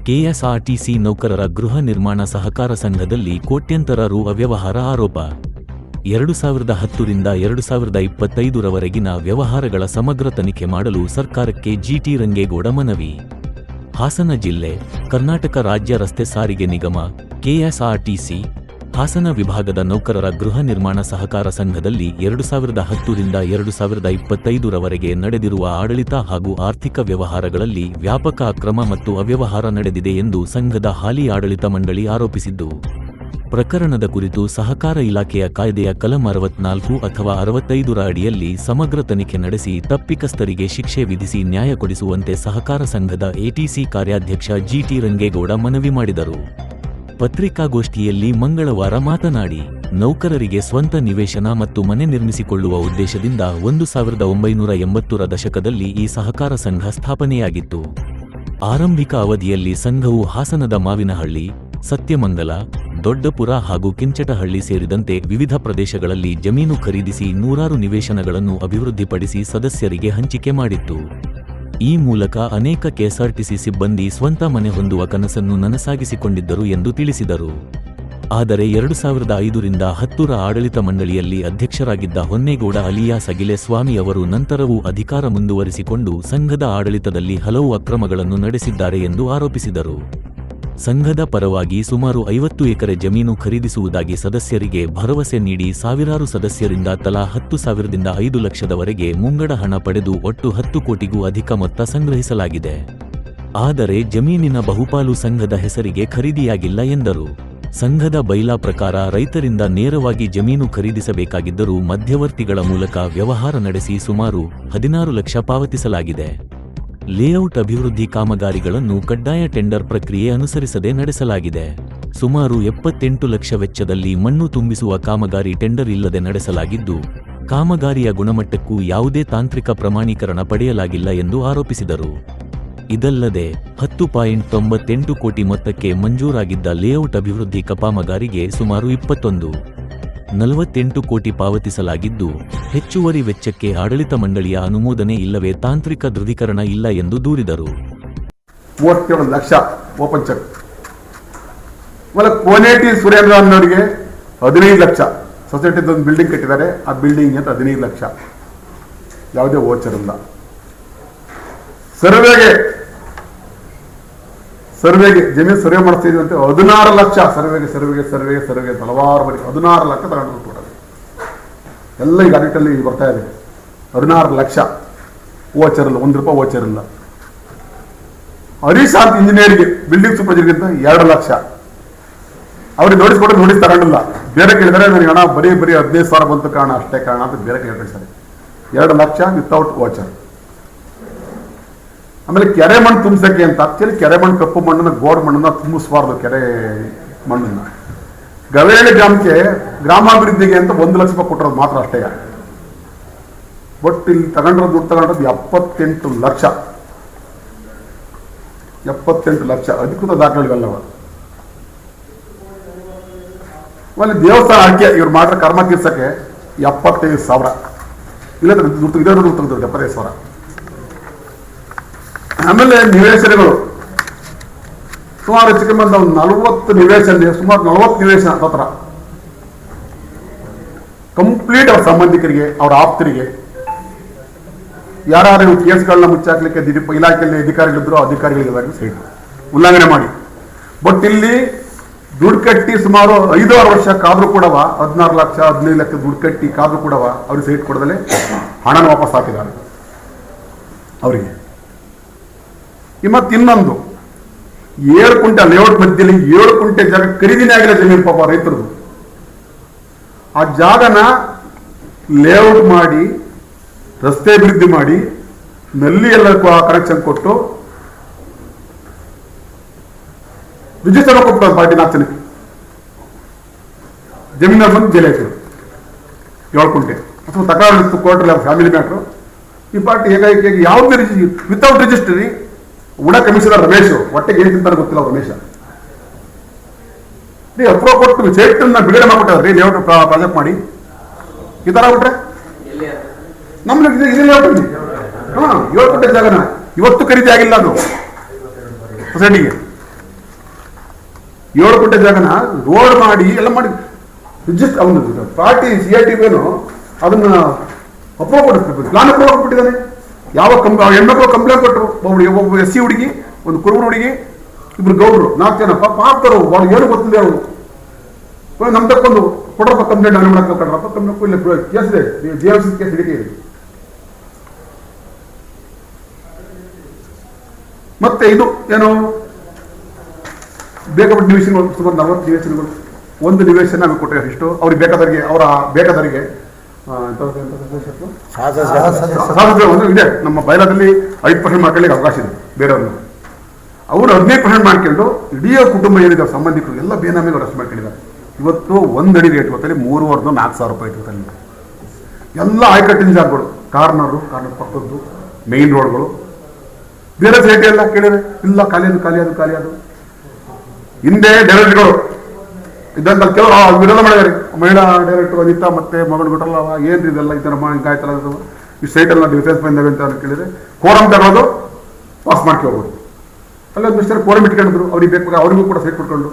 KSRTC ನೌಕರರ ಗೃಹ ನಿರ್ಮಾಣ ಸಹಕಾರ ಸಂಘದಲ್ಲಿ ಕೋಟ್ಯಂತರ ರು ಅವ್ಯವಹಾರ ಆರೋಪ. 2010ರಿಂದ 2025ರವರೆಗಿನ ವ್ಯವಹಾರಗಳ ಸಮಗ್ರ ತನಿಖೆ ಮಾಡಲು ಸರ್ಕಾರಕ್ಕೆ ಜಿಟಿ ರಂಗೇಗೌಡ ಮನವಿ. ಹಾಸನ ಜಿಲ್ಲೆ, ಕರ್ನಾಟಕ ರಾಜ್ಯ ರಸ್ತೆ ಸಾರಿಗೆ ನಿಗಮ, ಕೆಎಸ್ಆರ್ಟಿಸಿ, ಹಾಸನ ವಿಭಾಗದ ನೌಕರರ ಗೃಹ ನಿರ್ಮಾಣ ಸಹಕಾರ ಸಂಘದಲ್ಲಿ 2010ರಿಂದ 2025ರವರೆಗೆ ನಡೆದಿರುವ ಆಡಳಿತ ಹಾಗೂ ಆರ್ಥಿಕ ವ್ಯವಹಾರಗಳಲ್ಲಿ ವ್ಯಾಪಕ ಅಕ್ರಮ ಮತ್ತು ಅವ್ಯವಹಾರ ನಡೆದಿದೆ ಎಂದು ಸಂಘದ ಹಾಲಿ ಆಡಳಿತ ಮಂಡಳಿ ಆರೋಪಿಸಿದ್ದು, ಪ್ರಕರಣದ ಕುರಿತು ಸಹಕಾರ ಇಲಾಖೆಯ ಕಾಯ್ದೆಯ ಕಲಂ 64 ಅಥವಾ 65ರ ಅಡಿಯಲ್ಲಿ ಸಮಗ್ರ ತನಿಖೆ ನಡೆಸಿ ತಪ್ಪಿತಸ್ಥರಿಗೆ ಶಿಕ್ಷೆ ವಿಧಿಸಿ ನ್ಯಾಯ ಕೊಡಿಸುವಂತೆ ಸಹಕಾರ ಸಂಘದ ಎಟಿಸಿ ಕಾರ್ಯಾಧ್ಯಕ್ಷ ಜಿಟಿ ರಂಗೇಗೌಡ ಮನವಿ ಮಾಡಿದರು. ಪತ್ರಿಕಾಗೋಷ್ಠಿಯಲ್ಲಿ ಮಂಗಳವಾರ ಮಾತನಾಡಿ, ನೌಕರರಿಗೆ ಸ್ವಂತ ನಿವೇಶನ ಮತ್ತು ಮನೆ ನಿರ್ಮಿಸಿಕೊಳ್ಳುವ ಉದ್ದೇಶದಿಂದ 1980ರ ದಶಕದಲ್ಲಿ ಈ ಸಹಕಾರ ಸಂಘ ಸ್ಥಾಪನೆಯಾಗಿತ್ತು. ಆರಂಭಿಕ ಅವಧಿಯಲ್ಲಿ ಸಂಘವು ಹಾಸನದ ಮಾವಿನಹಳ್ಳಿ, ಸತ್ಯಮಂಗಲ, ದೊಡ್ಡಪುರ ಹಾಗೂ ಕಿಂಚಟಹಳ್ಳಿ ಸೇರಿದಂತೆ ವಿವಿಧ ಪ್ರದೇಶಗಳಲ್ಲಿ ಜಮೀನು ಖರೀದಿಸಿ ನೂರಾರು ನಿವೇಶನಗಳನ್ನು ಅಭಿವೃದ್ಧಿಪಡಿಸಿ ಸದಸ್ಯರಿಗೆ ಹಂಚಿಕೆ ಮಾಡಿತ್ತು. ಈ ಮೂಲಕ ಅನೇಕ ಕೆಎಸ್ಆರ್ಟಿಸಿ ಸಿಬ್ಬಂದಿ ಸ್ವಂತ ಮನೆ ಹೊಂದುವ ಕನಸನ್ನು ನನಸಾಗಿಸಿಕೊಂಡಿದ್ದರು ಎಂದು ತಿಳಿಸಿದರು. ಆದರೆ 2005ರಿಂದ 10ರ ಆಡಳಿತ ಮಂಡಳಿಯಲ್ಲಿ ಅಧ್ಯಕ್ಷರಾಗಿದ್ದ ಹೊನ್ನೇಗೌಡ ಅಲಿಯಾಸ್ ಅಗಿಲೆ ಸ್ವಾಮಿ ಅವರು ನಂತರವೂ ಅಧಿಕಾರ ಮುಂದುವರಿಸಿಕೊಂಡು ಸಂಘದ ಆಡಳಿತದಲ್ಲಿ ಹಲವು ಅಕ್ರಮಗಳನ್ನು ನಡೆಸಿದ್ದಾರೆ ಎಂದು ಆರೋಪಿಸಿದರು. ಸಂಘದ ಪರವಾಗಿ ಸುಮಾರು 50 ಎಕರೆ ಜಮೀನು ಖರೀದಿಸುವುದಾಗಿ ಸದಸ್ಯರಿಗೆ ಭರವಸೆ ನೀಡಿ ಸಾವಿರಾರು ಸದಸ್ಯರಿಂದ ತಲಾ 10,000ದಿಂದ 5 ಲಕ್ಷದವರೆಗೆ ಮುಂಗಡ ಹಣ ಪಡೆದು ಒಟ್ಟು 10 ಕೋಟಿಗೂ ಅಧಿಕ ಮೊತ್ತ ಸಂಗ್ರಹಿಸಲಾಗಿದೆ. ಆದರೆ ಜಮೀನಿನ ಬಹುಪಾಲು ಸಂಘದ ಹೆಸರಿಗೆ ಖರೀದಿಯಾಗಿಲ್ಲ ಎಂದರು. ಸಂಘದ ಬೈಲಾ ಪ್ರಕಾರ ರೈತರಿಂದ ನೇರವಾಗಿ ಜಮೀನು ಖರೀದಿಸಬೇಕಾಗಿದ್ದರೂ ಮಧ್ಯವರ್ತಿಗಳ ಮೂಲಕ ವ್ಯವಹಾರ ನಡೆಸಿ ಸುಮಾರು 16 ಲಕ್ಷ ಪಾವತಿಸಲಾಗಿದೆ. ಲೇಔಟ್ ಅಭಿವೃದ್ಧಿ ಕಾಮಗಾರಿಗಳನ್ನು ಕಡ್ಡಾಯ ಟೆಂಡರ್ ಪ್ರಕ್ರಿಯೆ ಅನುಸರಿಸದೆ ನಡೆಸಲಾಗಿದೆ. ಸುಮಾರು 78 ಲಕ್ಷ ವೆಚ್ಚದಲ್ಲಿ ಮಣ್ಣು ತುಂಬಿಸುವ ಕಾಮಗಾರಿ ಟೆಂಡರ್ ಇಲ್ಲದೆ ನಡೆಸಲಾಗಿದ್ದು, ಕಾಮಗಾರಿಯ ಗುಣಮಟ್ಟಕ್ಕೂ ಯಾವುದೇ ತಾಂತ್ರಿಕ ಪ್ರಮಾಣೀಕರಣ ಪಡೆಯಲಾಗಿಲ್ಲ ಎಂದು ಆರೋಪಿಸಿದರು. ಇದಲ್ಲದೆ 10.98 ಕೋಟಿ ಮೊತ್ತಕ್ಕೆ ಮಂಜೂರಾಗಿದ್ದ ಲೇಔಟ್ ಅಭಿವೃದ್ಧಿ ಕಾಮಗಾರಿಗೆ ಸುಮಾರು 48 ಕೋಟಿ ಪಾವತಿಸಲಾಗಿದ್ದು, ಹೆಚ್ಚುವರಿ ವೆಚ್ಚಕ್ಕೆ ಆಡಳಿತ ಮಂಡಳಿಯ ಅನುಮೋದನೆ ಇಲ್ಲವೇ ತಾಂತ್ರಿಕ ದೃಢೀಕರಣ ಇಲ್ಲ ಎಂದು ದೂರಿದರು. 37 ಲಕ್ಷ ಓಪನ್ ಚೆಕ್. ಕೋನೇಟಿ ಸುರೇಂದ್ರ ಅನ್ನೋರಿಗೆ 15 ಲಕ್ಷ ಸೊಸೈಟಿದ ಒಂದು ಬಿಲ್ಡಿಂಗ್ ಕಟ್ಟಿದ್ದಾರೆ. ಆ ಬಿಲ್ಡಿಂಗ್ ಅಂತ 15 ಲಕ್ಷ, ಯಾವುದೇ ವೋಚರ್ ಇಲ್ಲ. ಸರ್ವೆಗೆ ಜಮೀನು ಸರ್ವೆ ಮಾಡಿಸ್ತಾ ಇದ್ವಂತೆ 16 ಲಕ್ಷ ಸರ್ವೆಗೆ ಹಲವಾರು ಬರೀ 16 ಲಕ್ಷ ತಗೊಂಡು ಕೊಡೋದು ಎಲ್ಲ ಈಗ ಆಡಿಟಲ್ಲಿ ಬರ್ತಾ ಇದೆ. 16 ಲಕ್ಷ ವೋಚರ್ ಇಲ್ಲ, 1 ರೂಪಾಯಿ ವೋಚರ್ ಇಲ್ಲ. ಹರಿಶಾಂತ್ ಇಂಜಿನಿಯರ್ಗೆ ಬಿಲ್ಡಿಂಗ್ ಸೂಪರ್ವೈಸರ್ಗಿಂತ 2 ಲಕ್ಷ ಅವ್ರಿಗೆ ನೋಟಿಸ್ ಕೊಟ್ಟು ನೋಟಿಸ್ ತಗೊಂಡಿಲ್ಲ. ಬೇರೆ ಕೇಳಿದರೆ ನನಗೆ ಹಣ ಬರೀ 15,000 ಬಂತು ಕಾರಣ ಅಷ್ಟೇ ಕಾರಣ ಅಂತ ಬೇರೆ ಕೇಳ್ತಾರೆ. 2 ಲಕ್ಷ ವಿತೌಟ್ ವೋಚರ್. ಆಮೇಲೆ ಕೆರೆ ಮಣ್ಣು ತುಂಬಿಸಕ್ಕೆ ಅಂತ ಆಕ್ಚುಲಿ ಕೆರೆ ಮಣ್ಣು ಕಪ್ಪು ಮಣ್ಣನ್ನ ಗೋಡ್ ಮಣ್ಣನ್ನ ತುಂಬಿಸಬಾರ್ದು. ಕೆರೆ ಮಣ್ಣನ್ನ ಗವೇಳಿ ಗ್ರಾಮಕ್ಕೆ ಗ್ರಾಮಾಭಿವೃದ್ಧಿಗೆ ಅಂತ 1 ಲಕ್ಷ ರೂಪಾಯಿ ಕೊಟ್ಟಿರೋದು ಮಾತ್ರ ಅಷ್ಟೇ. ಬಟ್ ಇಲ್ಲಿ ದುಡ್ಡು ತಗೊಂಡ್ರದ್ದು 78 ಲಕ್ಷ. 78 ಲಕ್ಷ ಅಧಿಕೃತ ದಾಖಲೆಗಳಲ್ಲವ. ಆಮೇಲೆ ದೇವಸ್ಥಾನ ಅಡಿಕೆ ಇವ್ರು ಮಾಡಿದ್ರೆ ಕರ್ಮ ತೀರ್ಸಕ್ಕೆ 75,000 ಇಲ್ಲ ದುಡ್ಡು ಇದೇ ದುಡ್ಡು ತೆಗೆದು 75,000. ಆಮೇಲೆ ನಿವೇಶನಗಳು ಸುಮಾರು ಹೆಚ್ಚು ಕಮ್ಮಿ ಒಂದು 40 ನಿವೇಶನ, ಸುಮಾರು 40 ನಿವೇಶನ ಹತ್ರ ಕಂಪ್ಲೀಟ್ ಅವ್ರ ಸಂಬಂಧಿಕರಿಗೆ, ಅವ್ರ ಆಪ್ತರಿಗೆ, ಯಾರು ಕೇಸ್ಗಳನ್ನ ಮುಚ್ಚಾಕ್ಲಿಕ್ಕೆ ಇಲಾಖೆಯಲ್ಲಿ ಅಧಿಕಾರಿಗಳಿದ್ರು ಅಧಿಕಾರಿಗಳಿಗೆ ಸೈಟ್ ಉಲ್ಲಂಘನೆ ಮಾಡಿ. ಬಟ್ ಇಲ್ಲಿ ದುಡ್ಡು ಕಟ್ಟಿ ಸುಮಾರು 5-6 ವರ್ಷ ಕಾದ್ರೂ ಕೂಡವ 16 ಲಕ್ಷ 15 ಲಕ್ಷ ದುಡ್ಡು ಕಟ್ಟಿ ಕಾದ್ರೂ ಕೂಡವ ಅವ್ರಿಗೆ ಸೈಟ್ ಕೊಡದಲ್ಲೇ ಹಣನ ವಾಪಸ್ ಹಾಕಿದ್ದಾರೆ ಅವರಿಗೆ. ಮತ್ತಿನ್ನೊಂದು 7 ಕುಂಟೆ ಲೇಔಟ್ ಮಧ್ಯದಲ್ಲಿ 7 ಕುಂಟೆ ಜಾಗ ಖರೀದಿನೇ ಆಗಿಲ್ಲ ಜಮೀನು ಪಾಪ ರೈತರು. ಆ ಜಾಗನ ಲೇಔಟ್ ಮಾಡಿ ರಸ್ತೆ ಅಭಿವೃದ್ಧಿ ಮಾಡಿ ನಲ್ಲಿ ಎಲ್ಲ ಕನೆಕ್ಷನ್ ಕೊಟ್ಟು ರಿಜಿಸ್ಟರ್ ಕೊಟ್ಟು ಪಾರ್ಟಿ 4 ಜನಕ್ಕೆ ಜಮೀನಲ್ಲಿ ಬಂದು ಜೈಲು ಹಾಕಿದ್ರು. 7 ಕುಂಟೆ ಅಥವಾ ತಕರಾರು ಕೋರ್ಟಲ್ಲಿ ಫ್ಯಾಮಿಲಿ ಮ್ಯಾಟ್ರು. ಈ ಪಾರ್ಟಿ ಹೇಗಾಗಿ ಯಾವುದೇ ವಿತೌಟ್ ರಿಜಿಸ್ಟ್ರಿ ಉಡ ಕಮಿಷನರ್ ರಮೇಶ್ ಹೊಟ್ಟೆಗೆ ಏನು ತಿಂತಾರೆ ಗೊತ್ತಿಲ್ಲ. ರಮೇಶ ನೀವು ಅಪ್ರೂವ್ ಕೊಟ್ಟು ಸೈಟನ್ನ ಬಿಡುಗಡೆ ಮಾಡ್ಬಿಟ್ಟಾರ್ರಿ ಲೇಔಟ್ ಪ್ರಾಜೆಕ್ಟ್ ಮಾಡಿ. ಈ ತರ ಆಗ್ಬಿಟ್ರೆ ನಮ್ಗೆ 7 ಕೋಟಿ ಜಾಗನ ಇವತ್ತು ಖರೀದಿ ಆಗಿಲ್ಲ ಅದು ಸೊಸೈಟಿಗೆ. 7 ಗುಂಟೆ ಜಾಗನ ರೋಡ್ ಮಾಡಿ ಎಲ್ಲ ಮಾಡಿ ರಿಜಿಸ್ಟರ್ ಅವನು ಪಾರ್ಟಿ CITವೇನು ಅದನ್ನ ಅಪ್ರೂವ್ ಕೊಡಿಸ್ಬೇಕು, ಪ್ಲಾನ್ ಅಪ್ರೂವ್ ಕೊಟ್ಬಿಟ್ಟಿದ್ದಾನೆ. ಯಾವ ಹೆಣ್ಮಕ್ಳು ಕಂಪ್ಲೇಂಟ್ ಕೊಟ್ಟರು, ಒಬ್ಬ SC ಹುಡುಗಿ, ಒಂದು ಕುರುಬರು ಹುಡುಗಿ, ಇಬ್ರು ಗೌಡ್ರು, 4 ಜನ ಪಾಪ ಆಗ್ತಾರೋ ಅವ್ರು ಏನು ಗೊತ್ತಿಲ್ಲ. ಅವರು ನಮ್ ತಕ್ಕೊಂದು ಕೊಡ್ರಪ್ಪ ಕಂಪ್ಲೇಂಟ್, ನಾನು ಮಾಡಕ್ಕೆ ಕೊಡ್ರಪ್ಪ ಕಂಪ್ಲೇಂಟ್, ಇಲ್ಲ ಕೇಸ್ ಇದೆ, JMC ಕೇಸ್ ಹಿಡಿಕೆ. ಮತ್ತೆ ಇದು ಏನು ಬೇಕಾಬಿಟ್ಟು ನಿವೇಶನಗಳು, ಸುಮಾರು 40 ನಿವೇಶನಗಳು. ಒಂದು ನಿವೇಶನ ನಮಗೆ ಕೊಟ್ಟರೆ ಇಷ್ಟು, ಅವ್ರಿಗೆ ಬೇಕಾದವರಿಗೆ, ಅವರ ಬೇಕಾದವರಿಗೆ ಒಂದು ಇದೆ. ನಮ್ಮ ಬಯಲಾದಲ್ಲಿ 5% ಮಾಡ್ಕೊಳ್ಳಿಕ್ಕೆ ಅವಕಾಶ ಇದೆ ಬೇರೆಯವ್ರನ್ನ. ಅವರು 15% ಮಾಡ್ಕೊಂಡು ಇಡೀ ಕುಟುಂಬ ಏನಿದೆ ಸಂಬಂಧಿಕರು ಎಲ್ಲ ಬೇನಾಮಿಗೆ ಅರೆಸ್ಟ್ ಮಾಡ್ಕೊಂಡಿದ್ದಾರೆ. ಇವತ್ತು 1 ಅಡಿ ರೇಟ್ ಹೊತ್ತಲ್ಲಿ 3,000-4,000 ರೂಪಾಯಿ ಇರ್ತದೆ. ಎಲ್ಲ ಆಯ್ಕಟ್ಟಿನ ಜಾಗಗಳು, ಕಾರ್ನರ್ ಪಕ್ಕದ್ದು ಮೇನ್ ರೋಡ್ಗಳು, ಬೇರೆ ಸೈಟ್ ಎಲ್ಲ ಕೇಳಿದ್ರೆ ಇಲ್ಲ ಖಾಲಿ ಅದು. ಹಿಂದೆ ಡೈರೆಕ್ಟ್ಗಳು ಇದ್ದಂತ ಕೆಲವರು ವಿರೋಧ ಮಾಡಿದ್ದಾರೆ. ಮಹಿಳಾ ಡೈರೆಕ್ಟರ್ ಅನಿತಾ ಮತ್ತೆ ಮಗಳು ಬಿಟ್ಟಲ್ಲ, ಏನ್ರಿ ಇದೆಲ್ಲ ಈ ಥರ ಹಿಂಗಾಯ್ತಲ್ಲ, ಈ ಸೈಟೆಲ್ಲ ಡಿಫೆನ್ಸ್ ಬಂದಾವೆ ಅಂತ ಕೇಳಿದ್ರೆ ಕೋರಮ್ ತಗೊಳ್ಳೋದು, ಪಾಸ್ ಮಾಡ್ಕೊ ಹೋಗೋದು. ಅಲ್ಲೊಂದು ಕೋರಮ್ ಇಟ್ಕೊಂಡಿದ್ರು, ಅವ್ರಿಗೆ ಬೇಕು, ಅವರಿಗೂ ಕೂಡ ಸೈಟ್ ಕೊಟ್ಕೊಂಡು